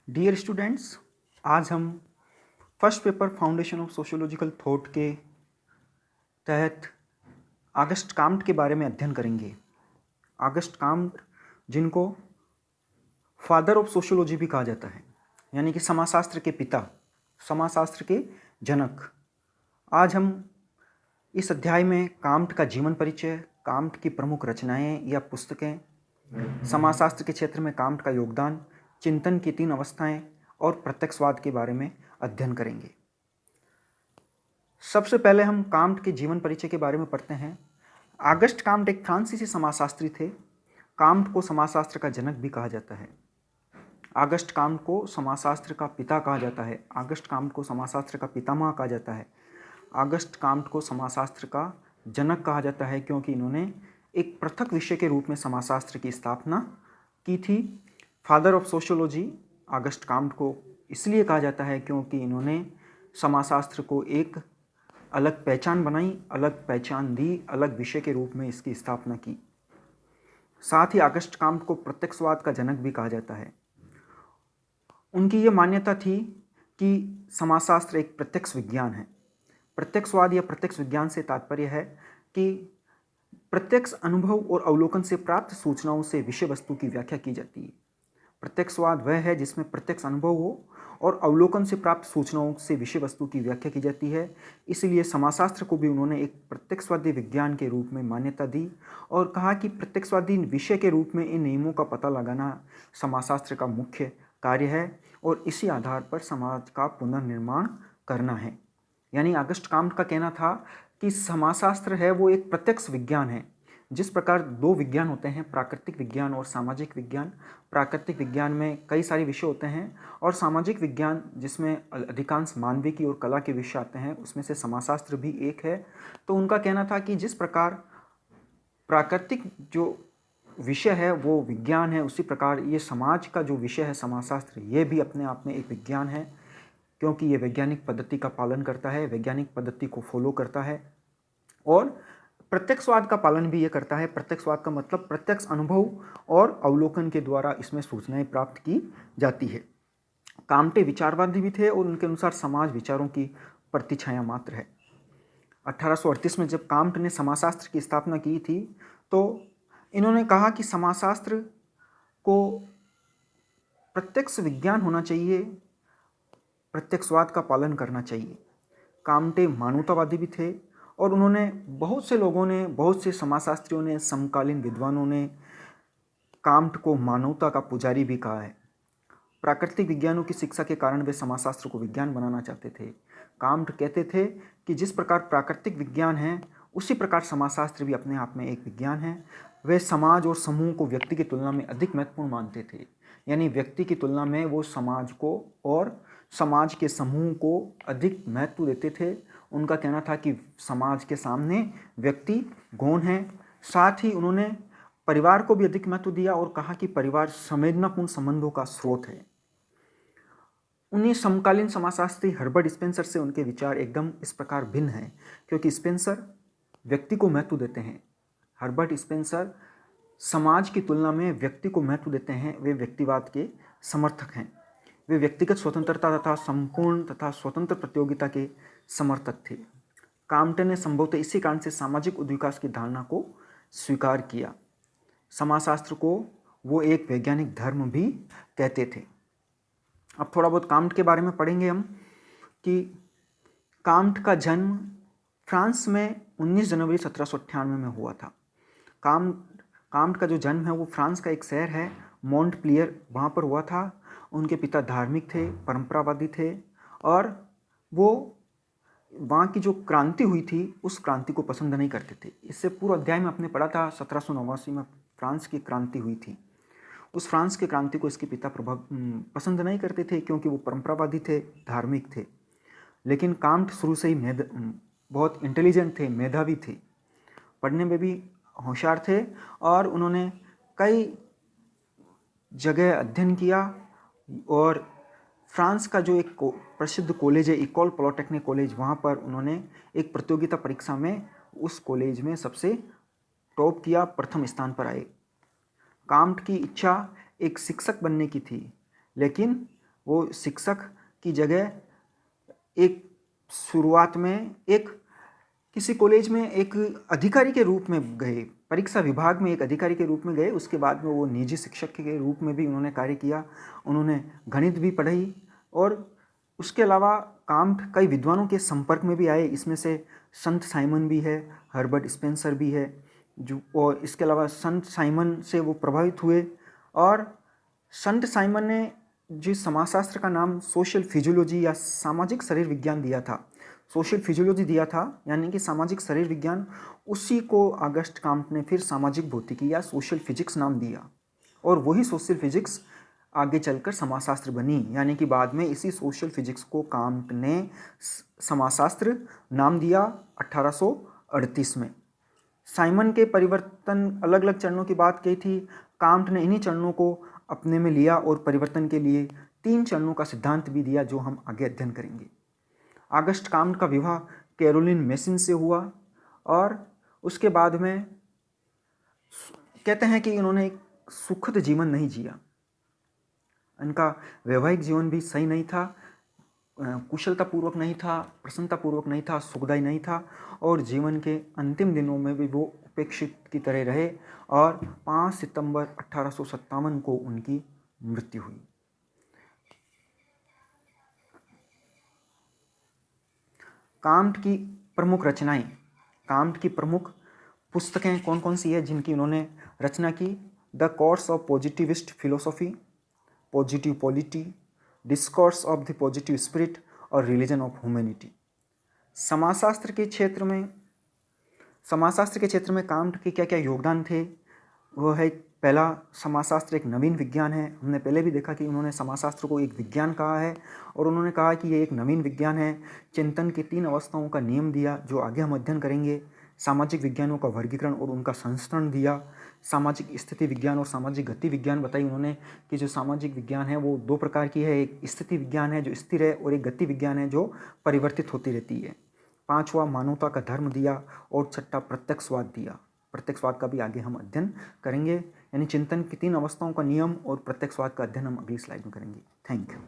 Dear students, आज हम first paper foundation of sociological thought के तहत ऑगस्ट काम्ट के बारे में अध्ययन करेंगे। ऑगस्ट काम्ट, जिनको फादर ऑफ सोशियोलॉजी भी कहा जाता है, यानी कि समाजशास्त्र के पिता, समाजशास्त्र के जनक। आज हम इस अध्याय में काम्ट का जीवन परिचय, काम्ट की प्रमुख रचनाएं या पुस्तकें, समाजशास्त्र के क्षेत्र में काम्ट का योगदान, चिंतन की 3 अवस्थाएं और प्रत्यक्षवाद के बारे में अध्ययन करेंगे। सबसे पहले हम काम्ट के जीवन परिचय के बारे में पढ़ते हैं। ऑगस्ट काम्ट एक फ्रांसीसी समाजशास्त्री थे। काम्ट को समाजशास्त्र का जनक भी कहा जाता है। ऑगस्ट काम्ट को समाजशास्त्र का पिता कहा जाता है। ऑगस्ट काम्ट को समाजशास्त्र का पितामह कहा जाता है। ऑगस्ट काम्ट को समाजशास्त्र का जनक कहा जाता है क्योंकि इन्होंने एक पृथक विषय के रूप में समाजशास्त्र की स्थापना की थी। Father of sociology August Comte को इसलिए कहा जाता है क्योंकि इन्होंने समाजशास्त्र को एक अलग पहचान बनाई, अलग पहचान दी, अलग विषय के रूप में इसकी स्थापना की। साथ ही ऑगस्ट काम्ट को प्रत्यक्षवाद का जनक भी कहा जाता है। उनकी ये मान्यता थी कि समाजशास्त्र एक प्रत्यक्ष विज्ञान है। प्रत्यक्षवाद या प्रत्यक्ष विज्ञान से तात्पर्य है कि प्रत्यक्ष अनुभव और अवलोकन से प्राप्त सूचनाओं से विषय वस्तु की व्याख्या की जाती है। प्रत्यक्षवाद वह है जिसमें प्रत्यक्ष अनुभव हो और अवलोकन से प्राप्त सूचनाओं से विषय वस्तु की व्याख्या की जाती है। इसलिए समाजशास्त्र को भी उन्होंने एक प्रत्यक्षवादी विज्ञान के रूप में मान्यता दी और कहा कि प्रत्यक्षवादी विषय के रूप में इन नियमों का पता लगाना समाजशास्त्र का मुख्य कार्य है और इसी आधार पर समाज का पुनर्निर्माण करना है। यानी ऑगस्ट काम्ट का कहना था कि समाजशास्त्र है वो एक प्रत्यक्ष विज्ञान है। जिस प्रकार 2 विज्ञान होते हैं, प्राकृतिक विज्ञान और सामाजिक विज्ञान। प्राकृतिक विज्ञान में कई सारे विषय होते हैं और सामाजिक विज्ञान जिसमें अधिकांश मानविकी और कला के विषय आते हैं, उसमें से समाजशास्त्र भी एक है। तो उनका कहना था कि जिस प्रकार प्राकृतिक जो विषय है वो विज्ञान है, उसी प्रकार ये समाज का जो विषय है समाजशास्त्र, ये भी अपने आप में एक विज्ञान है क्योंकि ये वैज्ञानिक पद्धति का पालन करता है, वैज्ञानिक पद्धति को फॉलो करता है और प्रत्यक्षवाद का पालन भी ये करता है। प्रत्यक्षवाद का मतलब प्रत्यक्ष अनुभव और अवलोकन के द्वारा इसमें सूचनाएं प्राप्त की जाती है। काम्टे विचारवादी भी थे और उनके अनुसार समाज विचारों की प्रतिछाया मात्र है। 1838 में जब काम्ट ने समाजशास्त्र की स्थापना की थी तो इन्होंने कहा कि समाजशास्त्र को प्रत्यक्ष विज्ञान होना चाहिए, प्रत्यक्षवाद का पालन करना चाहिए। काम्टे मानवतावादी भी थे और उन्होंने बहुत से लोगों ने, बहुत से समाजशास्त्रियों ने, समकालीन विद्वानों ने काम्ट को मानवता का पुजारी भी कहा है। प्राकृतिक विज्ञानों की शिक्षा के कारण वे समाजशास्त्र को विज्ञान बनाना चाहते थे। काम्ट कहते थे कि जिस प्रकार प्राकृतिक विज्ञान है उसी प्रकार समाजशास्त्र भी अपने आप में एक विज्ञान है। वे समाज और समूह को व्यक्ति की तुलना में अधिक महत्वपूर्ण मानते थे, यानी व्यक्ति की तुलना में वो समाज को और समाज के समूह को अधिक महत्व देते थे। उनका कहना था कि समाज के सामने व्यक्ति गौण है। साथ ही उन्होंने परिवार को भी अधिक महत्व दिया और कहा कि परिवार संवेदनापूर्ण संबंधों का स्रोत है। उन्हीं समकालीन समाजशास्त्री हर्बर्ट स्पेंसर से उनके विचार एकदम इस प्रकार भिन्न हैं क्योंकि स्पेंसर व्यक्ति को महत्व देते हैं। हर्बर्ट स्पेंसर समाज की तुलना में व्यक्ति को महत्व देते हैं। वे व्यक्तिवाद के समर्थक हैं। वे व्यक्तिगत स्वतंत्रता तथा संपूर्ण तथा स्वतंत्र प्रतियोगिता के समर्थक थे। काम्टे ने संभवतः इसी कारण से सामाजिक उद्विकास की धारणा को स्वीकार किया। समाजशास्त्र को वो एक वैज्ञानिक धर्म भी कहते थे। अब थोड़ा बहुत काम्ट के बारे में पढ़ेंगे हम कि काम्ट का जन्म फ्रांस में 19 जनवरी 1798 में हुआ था। काम्ट का जो जन्म है वो फ्रांस का एक शहर है मोंटप्लियर, वहाँ पर हुआ था। उनके पिता धार्मिक थे, परंपरावादी थे और वो वहाँ की जो क्रांति हुई थी उस क्रांति को पसंद नहीं करते थे। इससे पूर्व अध्याय में आपने पढ़ा था 1789 में फ्रांस की क्रांति हुई थी। उस फ्रांस की क्रांति को इसके पिता पसंद नहीं करते थे क्योंकि वो परंपरावादी थे, धार्मिक थे। लेकिन काम्ट शुरू से ही बहुत इंटेलिजेंट थे, मेधावी थे, पढ़ने में भी होशियार थे और उन्होंने कई जगह अध्ययन किया और फ्रांस का जो एक प्रसिद्ध कॉलेज है इकोल पॉलिटेक्निक कॉलेज, वहाँ पर उन्होंने एक प्रतियोगिता परीक्षा में उस कॉलेज में सबसे टॉप किया, प्रथम स्थान पर आए। काम्ट की इच्छा एक शिक्षक बनने की थी, लेकिन वो शिक्षक की जगह एक शुरुआत में एक किसी कॉलेज में एक अधिकारी के रूप में गए, परीक्षा विभाग में एक अधिकारी के रूप में गए। उसके बाद में वो निजी शिक्षक के रूप में भी उन्होंने कार्य किया। उन्होंने गणित भी पढ़ाई और उसके अलावा कांट कई विद्वानों के संपर्क में भी आए। इसमें से संत साइमन भी है, हर्बर्ट स्पेंसर भी है जो, और इसके अलावा संत साइमन से वो प्रभावित हुए। और संत साइमन ने जिस समाजशास्त्र का नाम सोशल फिजियोलॉजी या सामाजिक शरीर विज्ञान दिया था, सोशल फिजियोलॉजी दिया था यानी कि सामाजिक शरीर विज्ञान, उसी को ऑगस्ट काम्ट ने फिर सामाजिक भौतिकी या सोशल फिजिक्स नाम दिया। और वही सोशल फिजिक्स आगे चलकर समाजशास्त्र बनी, यानी कि बाद में इसी सोशल फिजिक्स को काम्ट ने समाजशास्त्र नाम दिया 1838 में। साइमन के परिवर्तन अलग अलग चरणों की बात कही थी। काम्ट ने इन्हीं चरणों को अपने में लिया और परिवर्तन के लिए 3 चरणों का सिद्धांत भी दिया जो हम आगे अध्ययन करेंगे। ऑगस्ट काम्ट का विवाह कैरोलिन मेसिन से हुआ और उसके बाद में कहते हैं कि इन्होंने एक सुखद जीवन नहीं जिया। इनका वैवाहिक जीवन भी सही नहीं था, कुशलतापूर्वक नहीं था, प्रसन्नतापूर्वक नहीं था, सुखदायी नहीं था और जीवन के अंतिम दिनों में भी वो उपेक्षित की तरह रहे और 5 सितंबर 1857 को उनकी मृत्यु हुई। काम्ट की प्रमुख रचनाएं, काम्ट की प्रमुख पुस्तकें कौन कौन सी है जिनकी उन्होंने रचना की? The course of positivist philosophy, positive polity, discourse of the positive spirit और रिलीजन ऑफ ह्यूमैनिटी। समाजशास्त्र के क्षेत्र में काम्ट के क्या क्या योगदान थे? वो है, पहला, समाजशास्त्र एक नवीन विज्ञान है। हमने पहले भी देखा कि उन्होंने समाजशास्त्र को एक विज्ञान कहा है और उन्होंने कहा कि ये एक नवीन विज्ञान है। चिंतन की 3 अवस्थाओं का नियम दिया जो आगे हम अध्ययन करेंगे। सामाजिक विज्ञानों का वर्गीकरण और उनका संस्करण दिया। सामाजिक स्थिति विज्ञान और सामाजिक गति विज्ञान बताई उन्होंने कि जो सामाजिक विज्ञान है वो 2 प्रकार की है, एक स्थिति विज्ञान है जो स्थिर है और एक गति विज्ञान है जो परिवर्तित होती रहती है। 5वां मानवता का धर्म दिया और 6ठा प्रत्यक्षवाद दिया। प्रत्यक्षवाद का भी आगे हम अध्ययन करेंगे, यानी चिंतन की 3 अवस्थाओं का नियम और प्रत्यक्षवाद का अध्ययन हम अगली स्लाइड में करेंगे। Thank you.